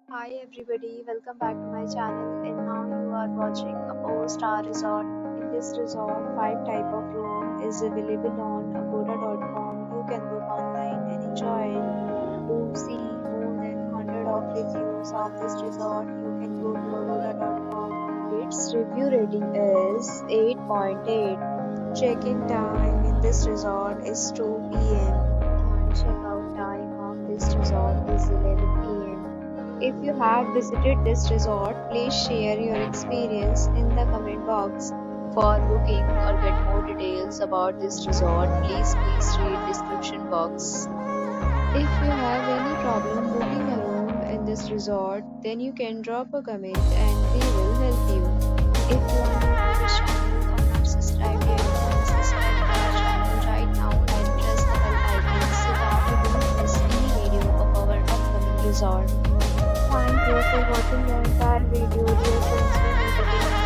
Hi everybody, welcome back to my channel and now you are watching a 4-star resort. In this resort, 5 type of room is available on agoda.com. You can book online and enjoy it. To see more than 100 of reviews of this resort, you can go to agoda.com. Its review rating is 8.8. Check-in time in this resort is 2 p.m. and check-out time of this resort is 11 p.m. If you have visited this resort, please share your experience in the comment box. For booking or get more details about this resort, please read description box. If you have any problem booking a room in this resort, then you can drop a comment and we will help you. If you are new to this channel or not subscribed yet, then subscribe to our channel right now and press the bell icon so that you don't miss any video of our upcoming resort. Thank you for watching the entire video. Dear friends, we meet again.